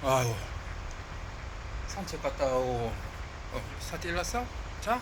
아유, 산책 갔다 오고, 사태 일났어? 자?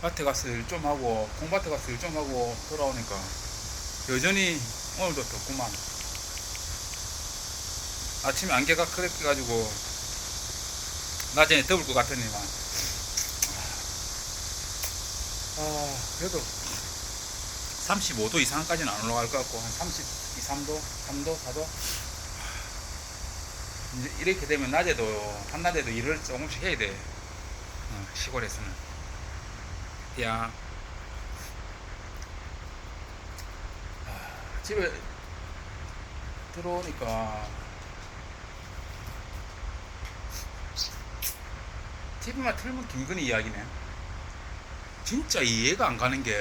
밭에 가서 일 좀 하고, 공밭에 가서 일 좀 하고 돌아오니까, 여전히 오늘도 덥구만. 아침에 안개가 그래가지고, 낮에는 더울 것 같더니만. 그래도 35도 이상까지는 안 올라갈 것 같고, 한 32, 3도, 3도, 4도? 이제 이렇게 되면 낮에도, 한낮에도 일을 조금씩 해야 돼. 시골에서는. 야, 집에 들어오니까 TV만 틀면 김건희 이야기네. 진짜 이해가 안 가는 게,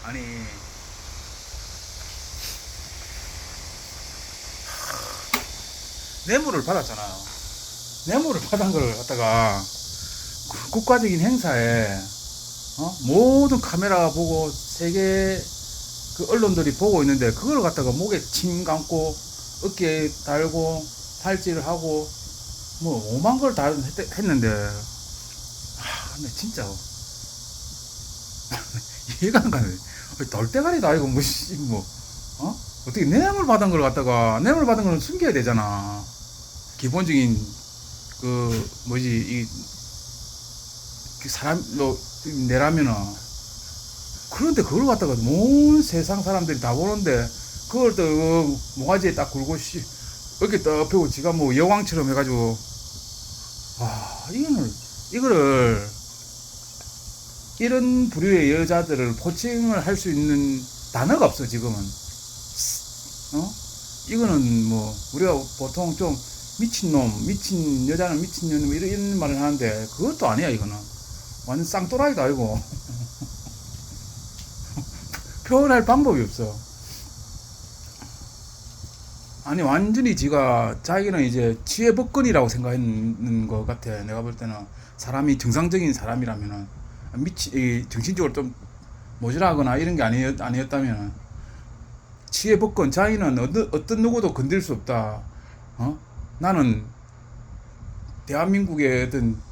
아니, 뇌물을 받았잖아요. 뇌물을 받은 걸 갖다가 국가적인 행사에 모든 카메라가 보고 세계 그 언론들이 보고 있는데 그걸 갖다가 목에 침 감고 어깨에 달고 팔찌를 하고 뭐 오만 걸 다 했는데 근데 진짜 이해가 안 가네. 돌대가리도 아니고 뭐 어떻게 뇌물 받은 걸 갖다가 뇌물 받은 걸 숨겨야 되잖아. 기본적인 그 뭐지 그 사람도 내라면은. 그런데 그걸 갖다가 온 세상 사람들이 다 보는데 그걸 또 모가지에 딱 굴고 이렇게 딱 펴고 지가 뭐 여왕처럼 해가지고 이거를 이런 부류의 여자들을 포칭을 할 수 있는 단어가 없어 지금은. 이거는 뭐 우리가 보통 좀 미친놈, 미친 여자는 미친놈 이런 말을 하는데 그것도 아니야. 이거는 완전 쌍또라이도 아니고 표현할 방법이 없어. 아니 완전히 자기는 이제 치외법권이라고 생각하는 것 같아. 내가 볼 때는 사람이 정상적인 사람이라면은 정신적으로 좀 모자라거나 이런 게 아니었다면 치외법권, 자기는 어떤 누구도 건들 수 없다. 나는 대한민국의 어떤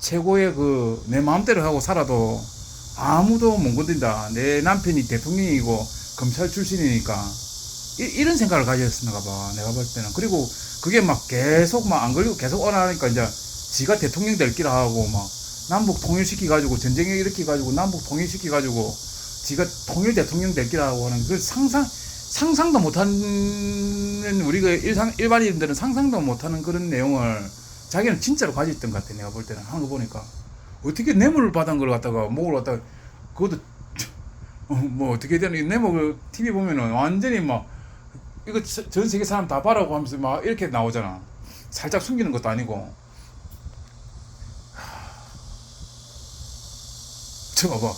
최고의 내 마음대로 하고 살아도 아무도 못 건든다. 내 남편이 대통령이고 검찰 출신이니까 이런 생각을 가졌었나 봐. 내가 볼 때는. 그리고 그게 막 계속 막 안 걸리고 계속 오나니까 이제 지가 대통령 될 기라 하고 막 남북 통일시키 가지고 전쟁에 일으키 가지고 남북 통일시키 가지고 지가 통일 대통령 될 기라 하고 하는 그 상상도 못하는 우리가 일반인들은 상상도 못하는 그런 내용을 자기는 진짜로 가졌던 것 같아. 내가 볼 때는 하는 거 보니까 어떻게 뇌물을 받은 걸 갖다가 목을 갖다가 그것도 뭐 어떻게 되는 뇌물 TV 보면은 완전히 막 이거 전 세계 사람 다 봐라고 하면서 막 이렇게 나오잖아. 살짝 숨기는 것도 아니고. 저 봐봐.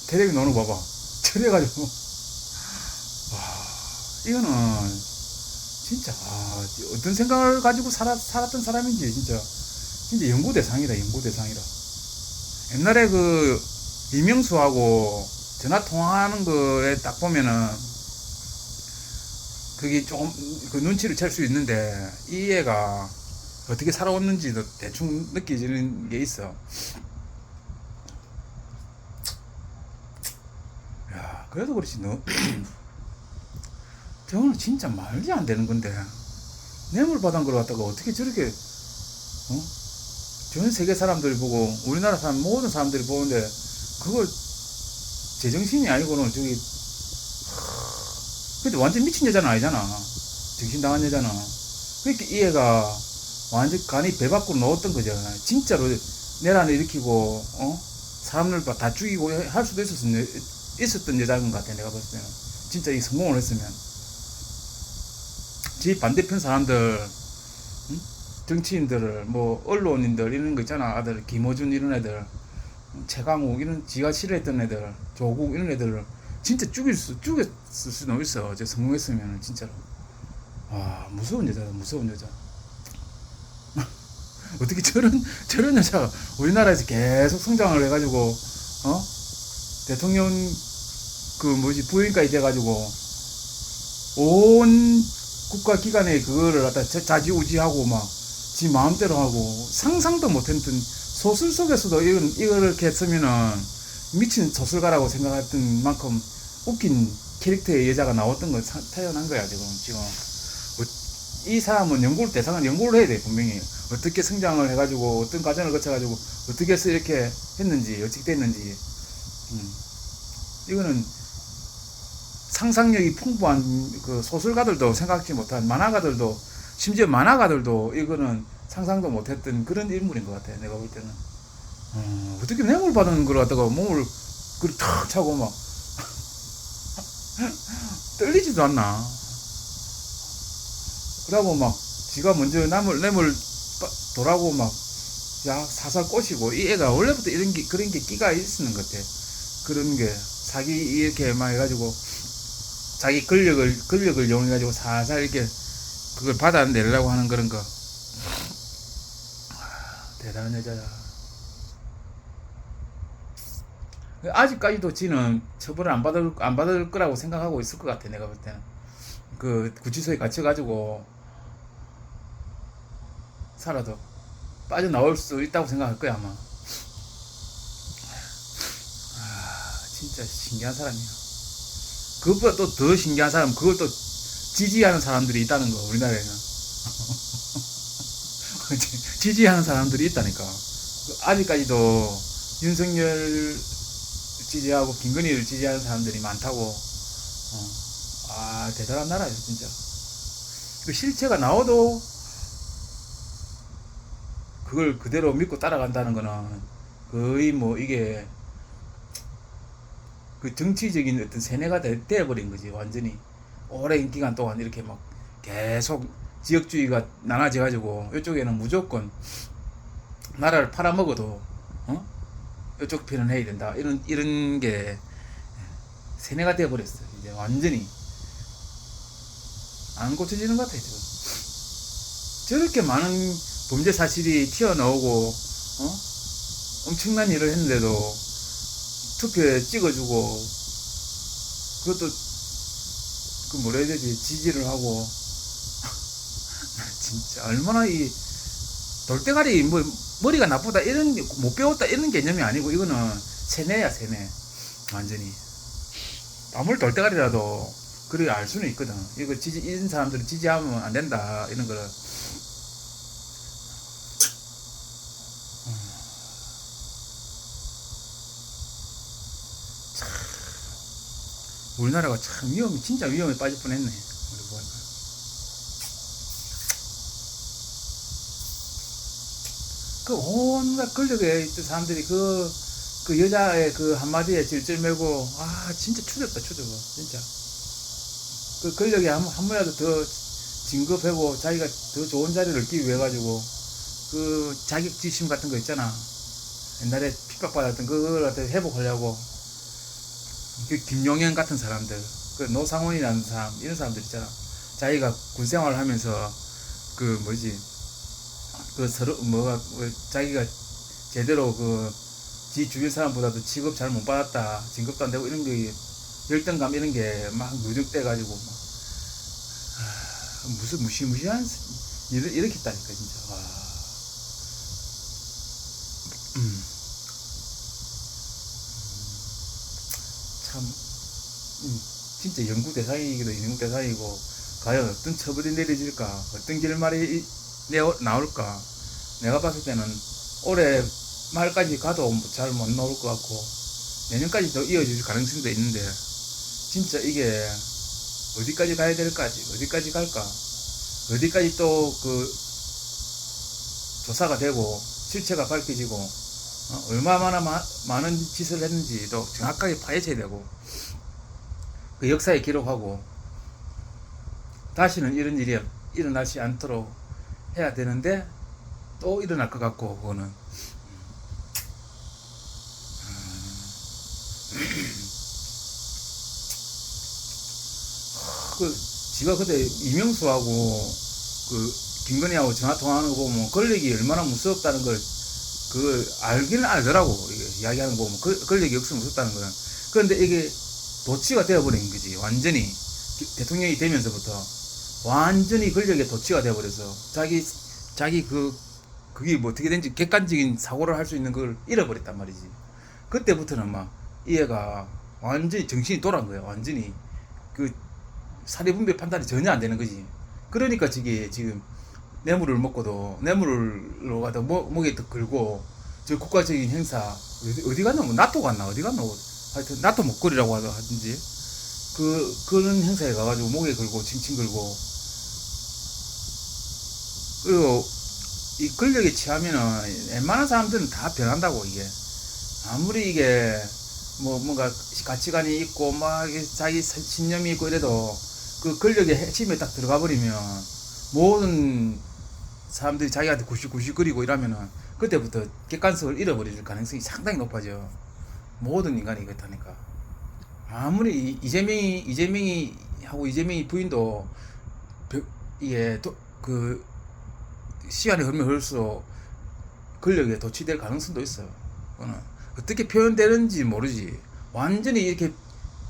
테레비 노는 거 봐봐. 저래가지고 이거는 진짜 어떤 생각을 가지고 살았던 사람인지 진짜 연구 대상이다. 연구 대상이라. 옛날에 이명수하고 전화 통화하는 거에 딱 보면은 그게 조금 눈치를 챌 수 있는데 이 애가 어떻게 살아왔는지도 대충 느껴지는 게 있어. 야, 그래도 그렇지 저거는 진짜 말이 안 되는 건데 뇌물 받은 걸 갖다가 어떻게 저렇게 전 세계 사람들이 보고 우리나라 사람 모든 사람들이 보는데 그걸 제정신이 아니고는 근데 완전 미친 여자는 아니잖아. 정신 나간 여자는. 그러니까 이 애가 완전 간이 배 밖으로 넣었던 거잖아. 진짜로 내란을 일으키고 사람들 다 죽이고 할 수도 있었던 여자인 것 같아. 내가 봤을 때는 진짜 이 성공을 했으면 지 반대편 사람들, 정치인들을 뭐 언론인들 이런 거 있잖아. 아들 김어준 이런 애들, 최강욱 이런 지가 싫어했던 애들, 조국 이런 애들을 진짜 죽였을 수도 있어. 저 성공했으면 진짜로. 무서운 여자다. 무서운 여자. 어떻게 저런 여자가 우리나라에서 계속 성장을 해가지고 대통령 부인까지 돼가지고 온 국가기관에 그거를 갖다 자지우지하고 막 지 마음대로 하고 상상도 못했던 소설 속에서도 이걸 이렇게 했으면은 미친 소설가라고 생각했던 만큼 웃긴 캐릭터의 여자가 나왔던 건 태어난 거야 지금. 이 사람은 대상은 연구를 해야 돼 분명히. 어떻게 성장을 해가지고 어떤 과정을 거쳐가지고 어떻게 해서 이렇게 했는지 어떻게 됐는지. 이거는 상상력이 풍부한 그 소설가들도 생각지 못한 만화가들도 심지어 만화가들도 이거는 상상도 못했던 그런 인물인 것 같아 내가 볼 때는. 어떻게 뇌물 받은 걸 갖다가 몸을 그탁 차고 막 떨리지도 않나. 그러고 막 지가 먼저 뇌물 도라고 막 야 사살 꼬시고. 이 애가 원래부터 그런 게 끼가 있었는 것 같아. 그런 게 사기 이렇게 막 해가지고 자기 권력을 이용해가지고 살살 이렇게 그걸 받아내려고 하는 그런 거. 대단한 여자야. 아직까지도 지는 처벌을 안 받을 거라고 생각하고 있을 것 같아 내가 볼 때는. 그 구치소에 갇혀가지고 살아도 빠져나올 수 있다고 생각할 거야 아마. 진짜 신기한 사람이야. 그것보다 또 더 신기한 사람, 그걸 또 지지하는 사람들이 있다는 거 우리나라에는. 지지하는 사람들이 있다니까. 아직까지도 윤석열 지지하고 김건희를 지지하는 사람들이 많다고. 대단한 나라예요 진짜. 그 실체가 나와도 그걸 그대로 믿고 따라간다는 거는 거의 뭐 이게 그 정치적인 어떤 세뇌가 되어버린 거지 완전히. 오랜 기간 동안 이렇게 막 계속 지역주의가 나눠져 가지고 이쪽에는 무조건 나라를 팔아먹어도 이쪽 편은 해야 된다 이런 게 세뇌가 되어버렸어 이제 완전히. 안 고쳐지는 것 같아 지금. 저렇게 많은 범죄 사실이 튀어나오고 엄청난 일을 했는데도 투표에 찍어주고 그것도 그 뭐라 해야 되지 지지를 하고. 진짜 얼마나 이 돌대가리 뭐 머리가 나쁘다 이런 못 배웠다 이런 개념이 아니고 이거는 세뇌야 세뇌 완전히. 아무리 돌대가리라도 그래 알 수는 있거든. 이거 이런 사람들은 지지하면 안 된다 이런 거를. 우리나라가 참 진짜 위험에 빠질 뻔했네. 우리 보니까. 그 온갖 권력에 있던 사람들이 그 여자의 그 한마디에 질질 매고 진짜 추잡다 추잡아 진짜. 그 권력에 한 번이라도 더 진급하고 자기가 더 좋은 자리를 얻기 위해 가지고 그 자격지심 같은 거 있잖아. 옛날에 핍박받았던 그걸 갖다 회복하려고 그 김용현 같은 사람들, 그 노상원이라는 사람, 이런 사람들 있잖아. 자기가 군 생활을 하면서 그 뭐지 그 서로 자기가 제대로 지 주변 사람보다도 취급 잘 못 받았다, 진급도 안 되고 이런 게 열등감 이런 게 막 누적돼 가지고 막 무슨 무시무시한 일을 일으켰다니까 진짜. 와. 참 진짜 연구 대상이기도 연구 대상이고, 과연 어떤 처벌이 내려질까, 어떤 결말이 나올까. 내가 봤을 때는 올해 말까지 가도 잘 못 나올 것 같고 내년까지도 이어질 가능성도 있는데, 진짜 이게 어디까지 가야 될까지, 어디까지 갈까, 어디까지 또 그 조사가 되고 실체가 밝혀지고 얼마나 많은 짓을 했는지도 정확하게 파헤쳐야 되고, 그 역사에 기록하고 다시는 이런 일이 일어나지 않도록 해야 되는데 또 일어날 것 같고. 그거는 지가 그때 이명수하고 그 김건희하고 전화 통화하는 거 보면 권력이 얼마나 무섭다는 걸 그걸 알기는 알더라고. 이게 이야기하는 거 보면 권력이 역시 무섭다는 거는. 그런데 이게 도치가 되어버린 거지 완전히. 대통령이 되면서부터 완전히 권력의 도취가 돼버려서 자기 그게 뭐 어떻게 된지 객관적인 사고를 할 수 있는 걸 잃어버렸단 말이지. 그때부터는 막 이 애가 완전히 정신이 돌아간 거야. 완전히 그 사리분별 판단이 전혀 안 되는 거지. 그러니까 저게 지금 뇌물을 먹고도 뇌물로 가다 목에 더 걸고 저 국가적인 행사 어디 갔나 뭐 나토 갔나 어디 갔나 하여튼 나토 목걸이라고 하든지 그런 행사에 가가지고 목에 걸고 칭칭 걸고 그리고 이 권력에 취하면은 웬만한 사람들은 다 변한다고 이게 아무리 이게 뭐 뭔가 가치관이 있고 막 자기 신념이 있고 이래도 그 권력의 핵심에 딱 들어가 버리면 모든 사람들이 자기한테 구실구실거리고 이러면은 그때부터 객관성을 잃어버릴 가능성이 상당히 높아져. 모든 인간이 그렇다니까. 아무리 이재명이 하고 이재명이 부인도 이게 그 시간이 흐르면 흐를수록 권력에 도취될 가능성도 있어요. 그거는 어떻게 표현되는지 모르지. 완전히 이렇게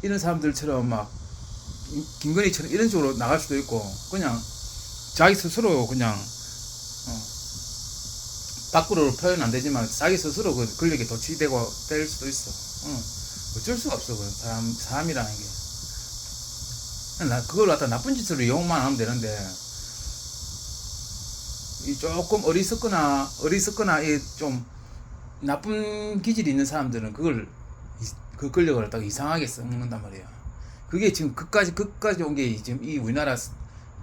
이런 사람들처럼 막 김건희처럼 이런 식으로 나갈 수도 있고 그냥 자기 스스로 그냥 밖으로 표현 안 되지만 자기 스스로 그 권력에 도취되고 될 수도 있어. 어쩔 수가 없어. 그 사람이라는 게. 그걸 갖다 나쁜 짓으로 이용만 하면 되는데 이 조금 어리석거나 좀 나쁜 기질이 있는 사람들은 그 권력을 갖다가 이상하게 써먹는단 말이야. 그게 지금 끝까지 온 게 지금 이 우리나라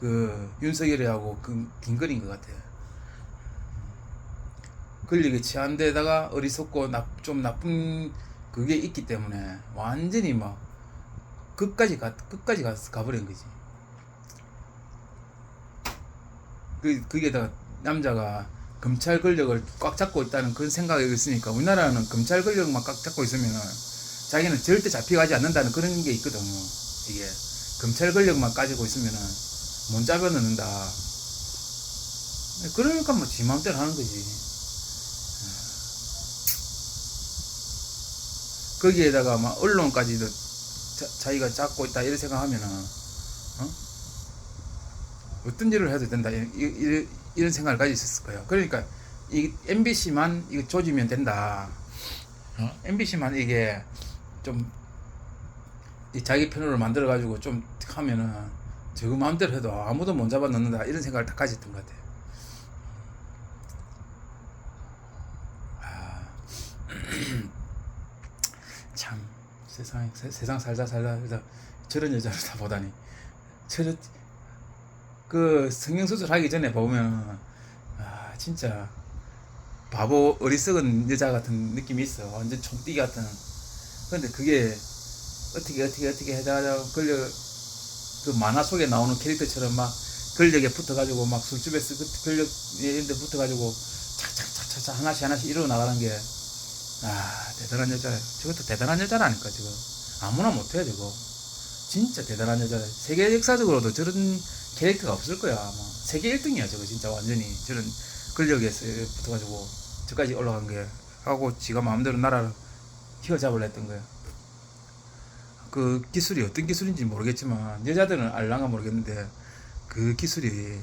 그 윤석열이하고 그 김건희인 것 같아. 권력에 취한 데다가 어리석고 좀 나쁜 그게 있기 때문에 완전히 막 끝까지 가버린 거지. 거기에다가 남자가 검찰 권력을 꽉 잡고 있다는 그런 생각이 있으니까 우리나라는 검찰 권력만 꽉 잡고 있으면은 자기는 절대 잡혀가지 않는다는 그런 게 있거든요. 이게 검찰 권력만 가지고 있으면은 못 잡아넣는다. 그러니까 뭐 지 마음대로 하는 거지. 거기에다가 막 언론까지도 자기가 잡고 있다 이런 생각하면은 어떤 일을 해도 된다 이런 생각을 가지고 있었을 거예요. 그러니까 이 MBC만 이거 조지면 된다. MBC만 이게 좀 자기 편으로 만들어 가지고 좀 하면은 저거 마음대로 해도 아무도 못 잡아 넣는다 이런 생각을 다 가졌던 것 같아요. 참 세상 살다 저런 여자를 다 보다니 저런 그 성형수술 하기 전에 보면 진짜 바보 어리석은 여자 같은 느낌이 있어. 완전 총띠 같은. 근데 그게 어떻게 해다가 그 만화 속에 나오는 캐릭터처럼 막 권력에 붙어가지고 막 술집에서 그 권력 이런 데 붙어가지고 착착착착 하나씩 이러고 나가는 게 대단한 여자. 저것도 대단한 여자라니까. 지금 아무나 못해 저거. 진짜 대단한 여자. 세계 역사적으로도 저런 캐릭터가 없을 거야 아마. 세계 1등이야 저거 진짜. 완전히 저런 권력에서 붙어가지고 저까지 올라간 게 하고 지가 마음대로 나라를 휘어잡으려 했던 거야. 그 기술이 어떤 기술인지 모르겠지만 여자들은 알랑가 모르겠는데 그 기술이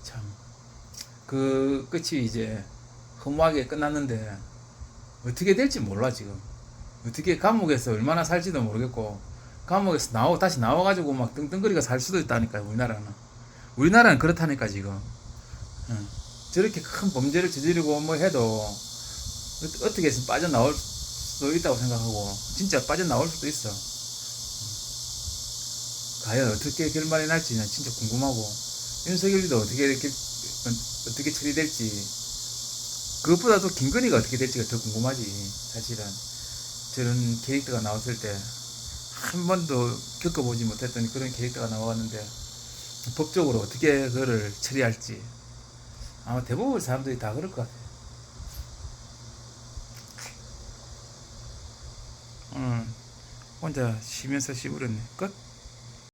참 그 끝이 이제 허무하게 끝났는데 어떻게 될지 몰라 지금. 어떻게 감옥에서 얼마나 살지도 모르겠고 감옥에서 다시 나와가지고 막 떵떵거리가 살 수도 있다니까. 우리나라는 그렇다니까 지금. 저렇게 큰 범죄를 저지르고 뭐 해도 어떻게 해서 빠져나올 수도 있다고 생각하고 진짜 빠져나올 수도 있어. 과연 어떻게 결말이 날지 난 진짜 궁금하고 윤석열이도 어떻게 처리될지 그것보다도 김건희가 어떻게 될지가 더 궁금하지. 사실은 저런 캐릭터가 나왔을 때 한 번도 겪어보지 못했던 그런 캐릭터가 나왔는데 법적으로 어떻게 그거를 처리할지 아마 대부분 사람들이 다 그럴 것 같아. 혼자 쉬면서 씹으렸네. 끝.